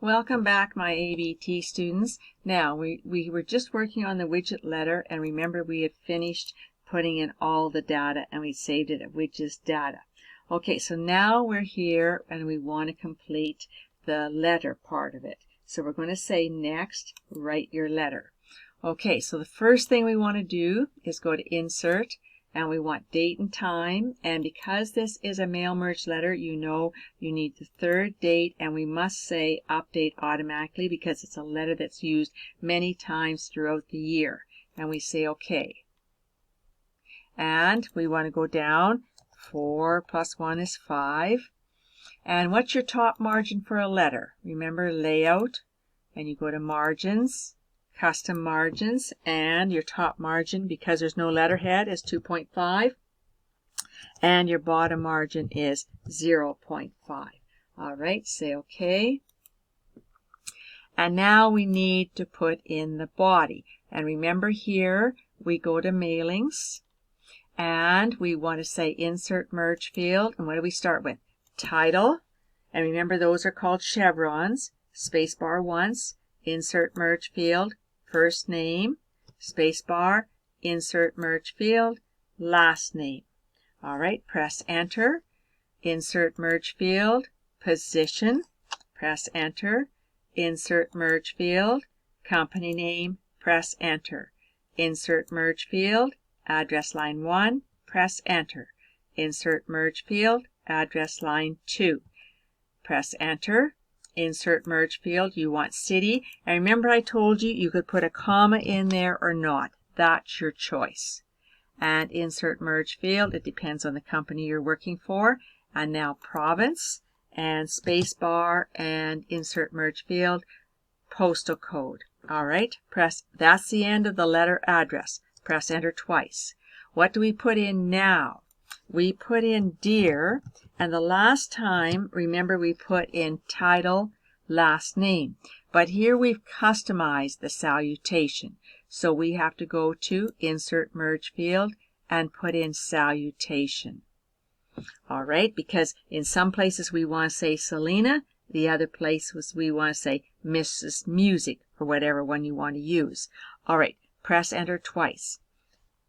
Welcome back, my ABT students. Now, we were just working on the widget letter, and remember we had finished putting in all the data and we saved it at widgets data. Okay, so now we're here and we want to complete the letter part of it. So we're going to say next, write your letter. Okay, so the first thing we want to do is go to Insert, and we want date and time, and because this is a mail merge letter, you know you need the third date, and we must say update automatically because it's a letter that's used many times throughout the year, and we say OK. And we want to go down. 4 plus 1 is 5. And what's your top margin for a letter? Remember layout, and you go to margins, custom margins, and your top margin, because there's no letterhead, is 2.5, and your bottom margin is 0.5. All right, say OK. And now we need to put in the body. And remember here, we go to mailings, and we want to say insert merge field. And what do we start with? Title. And remember, those are called chevrons. Spacebar once, insert merge field, first name, spacebar, insert merge field, last name. All right, press enter. Insert merge field, position, press enter. Insert merge field, company name, press enter. Insert merge field, address line 1, press enter. Insert merge field, address line 2. Press enter. Insert merge field, you want city. And remember I told you you could put a comma in there or not. That's your choice. And insert merge field, it depends on the company you're working for. And now province, and space bar, and insert merge field, postal code. All right, that's the end of the letter address. Press enter twice. What do we put in now? We put in dear, and the last time, remember, we put in title, last name. But here we've customized the salutation. So we have to go to insert merge field and put in salutation. All right, because in some places we want to say Selena, the other places we want to say Mrs. Music, or whatever one you want to use. All right, press enter twice.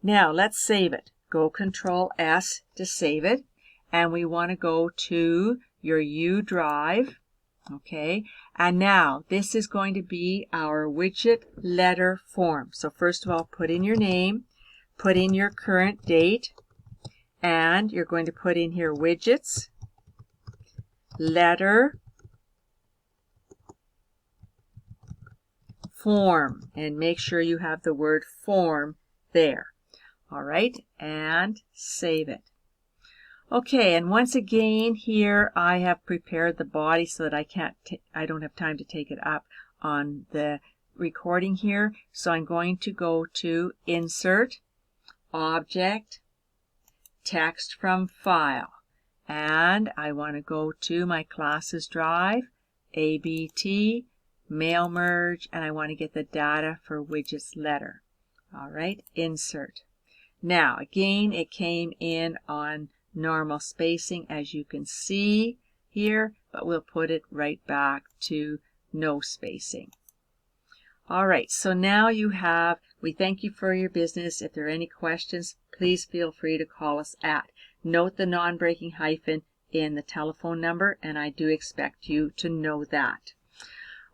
Now let's save it. Go Control S to save it, and we want to go to your U drive. Okay, and now this is going to be our widget letter form. So first of all, put in your name, put in your current date, and you're going to put in here widgets, letter, form, and make sure you have the word form there. All right, and save it. Okay, and once again here I have prepared the body so that I don't have time to take it up on the recording here. So I'm going to go to Insert, Object, Text from File, and I want to go to my classes drive, ABT, Mail Merge, and I want to get the data for widgets letter. All right, Insert. Now again, it came in on normal spacing, as you can see here, but we'll put it right back to no spacing. All right, so now we thank you for your business. If there are any questions, please feel free to call us at. Note the non-breaking hyphen in the telephone number, and I do expect you to know that.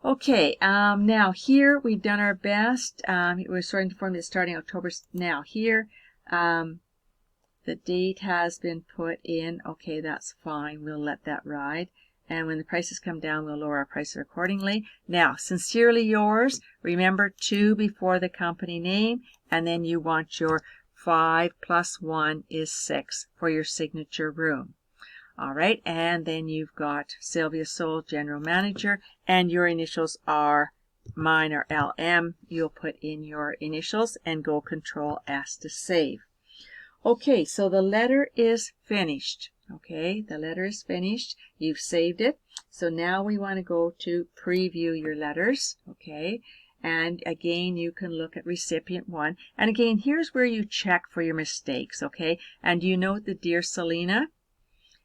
Okay, now here we've done our best. We're starting to form this starting October. Now here, the date has been put in. Okay, that's fine. We'll let that ride. And when the prices come down, we'll lower our prices accordingly. Now, sincerely yours. Remember 2 before the company name. And then you want your 5 plus 1 is 6 for your signature room. All right. And then you've got Sylvia Soul, General Manager. And your initials are, mine are LM. You'll put in your initials and go Control S to save. Okay, so the letter is finished. Okay, the letter is finished. You've saved it. So now we want to go to preview your letters. Okay, and again, you can look at recipient 1. And again, here's where you check for your mistakes. Okay, and you note the Dear Selena.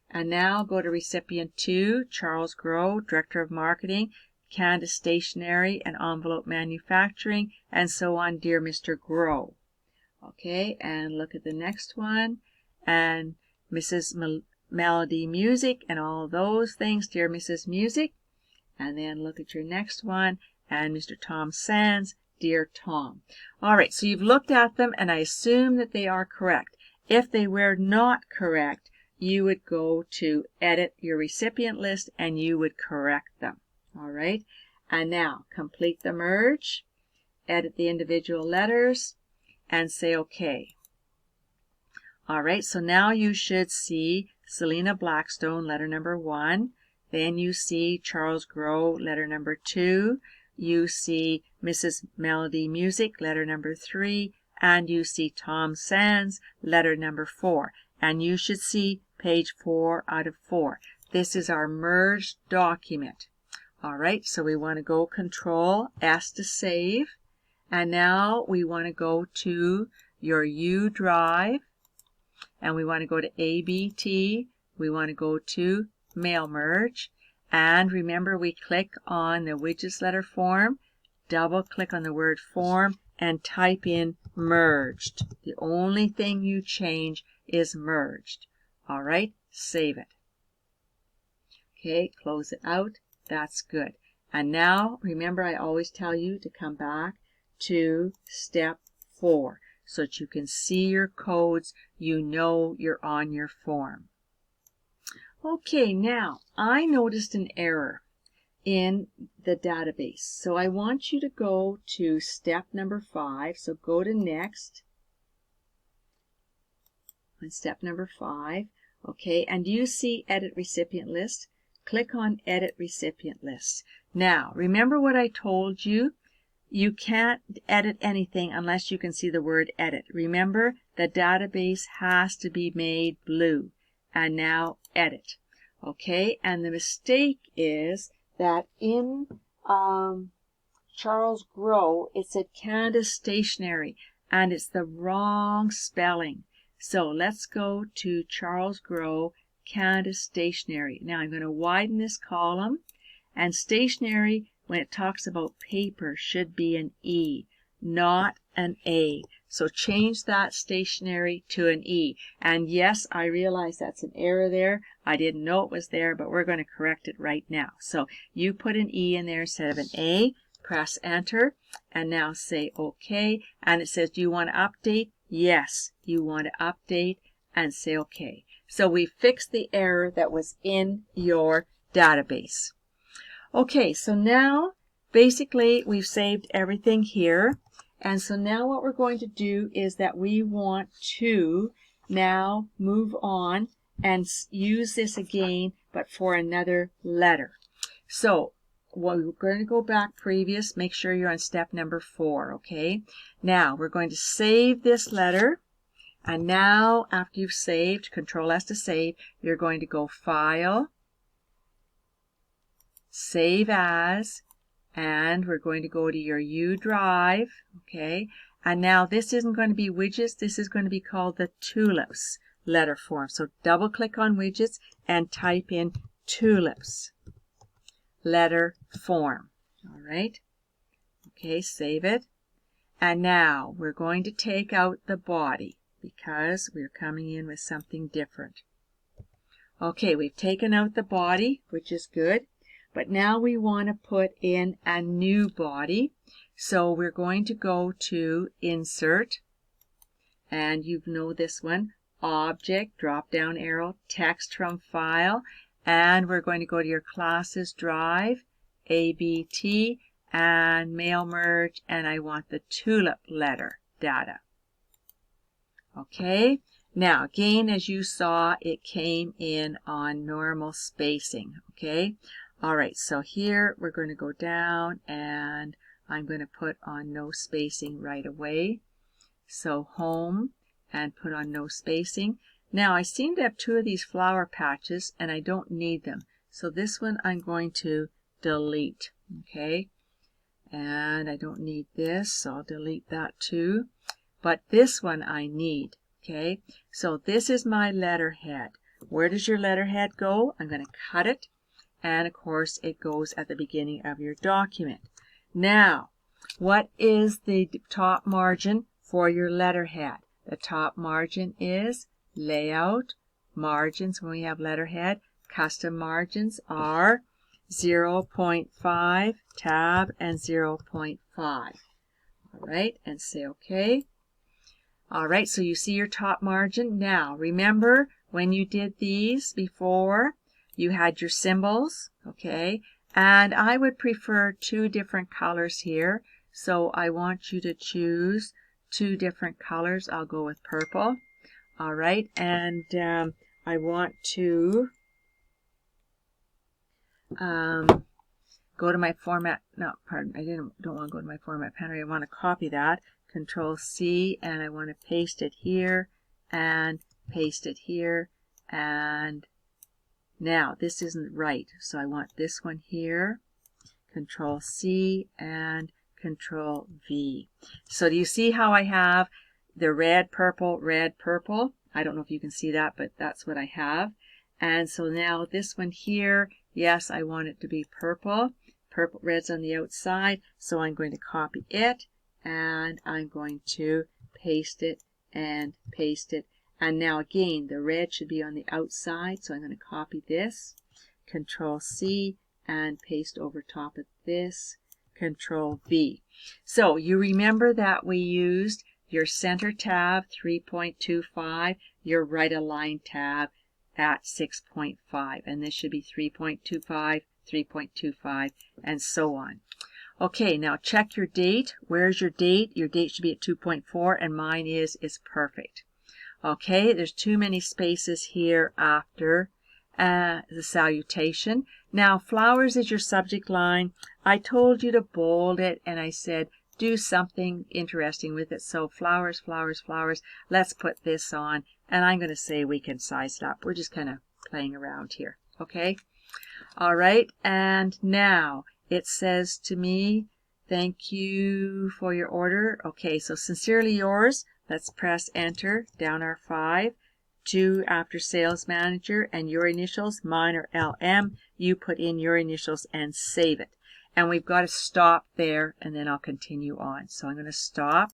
And now go to recipient 2, Charles Grow, Director of Marketing. Candace Stationery and Envelope Manufacturing, and so on, Dear Mr. Grow. Okay, and look at the next one, and Mrs. Melody Music and all those things, Dear Mrs. Music. And then look at your next one, and Mr. Tom Sands, Dear Tom. All right, so you've looked at them, and I assume that they are correct. If they were not correct, you would go to edit your recipient list and you would correct them. All right, and now complete the merge, edit the individual letters, and say OK. All right, so now you should see Selena Blackstone, letter number 1. Then you see Charles Grow, letter number 2. You see Mrs. Melody Music, letter number 3. And you see Tom Sands, letter number 4. And you should see page 4 out of 4. This is our merged document. All right, so we want to go Control S to save. And now we want to go to your U drive. And we want to go to ABT. We want to go to Mail Merge. And remember, we click on the Widgets letter form, double click on the word form, and type in merged. The only thing you change is merged. All right, save it. Okay, close it out. That's good. And now, remember, I always tell you to come back to step 4 so that you can see your codes. You know you're on your form. Okay, now I noticed an error in the database. So I want you to go to step number 5. So go to Next on step number 5. Okay, and you see Edit Recipient List. Click on Edit Recipient List. Now, remember what I told you? You can't edit anything unless you can see the word Edit. Remember, the database has to be made blue. And now Edit. Okay, and the mistake is that in Charles Grow, it said Candace Stationery, and it's the wrong spelling. So let's go to Charles Grow, Candace Stationery. Now I'm going to widen this column, and stationery, when it talks about paper, should be an E, not an A. So change that stationery to an E. And yes, I realize that's an error there. I didn't know it was there, but we're going to correct it right now. So you put an E in there instead of an A, press enter, and now say OK. And it says, do you want to update? Yes, you want to update, and say OK. So we fixed the error that was in your database. Okay, so now basically we've saved everything here. And so now what we're going to do is that we want to now move on and use this again, but for another letter. So we're going to go back previous. Make sure you're on step number 4, okay? Now we're going to save this letter. And now after you've saved, Control S to save, you're going to go File, Save As, and we're going to go to your U drive, okay? And now this isn't going to be Widgets, this is going to be called the Tulips letter form. So double click on Widgets and type in Tulips letter form. All right? Okay, save it. And now we're going to take out the body because we're coming in with something different. Okay, we've taken out the body, which is good. But now we want to put in a new body. So we're going to go to Insert, and you know this one, Object, drop down arrow, Text from File, and we're going to go to your Classes Drive, ABT, and Mail Merge, and I want the Tulip letter data. Okay, now again, as you saw, it came in on normal spacing, okay? All right, so here we're going to go down and I'm going to put on no spacing right away. So Home and put on no spacing. Now I seem to have 2 of these flower patches and I don't need them. So this one I'm going to delete, okay? And I don't need this, so I'll delete that too. But this one I need, okay? So this is my letterhead. Where does your letterhead go? I'm going to cut it. and of course it goes at the beginning of your document. Now, what is the top margin for your letterhead? The top margin is layout, margins when we have letterhead. Custom margins are 0.5, tab, and 0.5. All right, and say OK. All right, so you see your top margin. Now, remember when you did these before, you had your symbols, okay? And I would prefer 2 different colors here. So I want you to choose 2 different colors. I'll go with purple. All right, and I want to go to my format. No, pardon, I don't want to go to my format panel. I want to copy that. Control C, and I want to paste it here and paste it here. And now this isn't right, so I want this one here. Control C and Control V. So do you see how I have the red, purple, red, purple? I don't know if you can see that, but that's what I have. And so now this one here, yes, I want it to be purple. Purple, red's on the outside, so I'm going to copy it, and I'm going to paste it and paste it. And now again, the red should be on the outside, so I'm going to copy this. Control C and paste over top of this. Control V. So you remember that we used your center tab 3.25, your right align tab at 6.5, and this should be 3.25, 3.25, and so on. Okay, now check your date. Where's your date? Your date should be at 2.4, and mine is perfect. Okay, there's too many spaces here after the salutation. Now, flowers is your subject line. I told you to bold it, and I said do something interesting with it. So flowers, flowers, flowers. Let's put this on, and I'm going to say we can size it up. We're just kind of playing around here. Okay. All right, and now it says to me, thank you for your order. Okay, so sincerely yours. Let's press enter, down our 5. 2 after sales manager, and your initials, mine are LM. You put in your initials and save it. And we've got to stop there, and then I'll continue on. So I'm going to stop.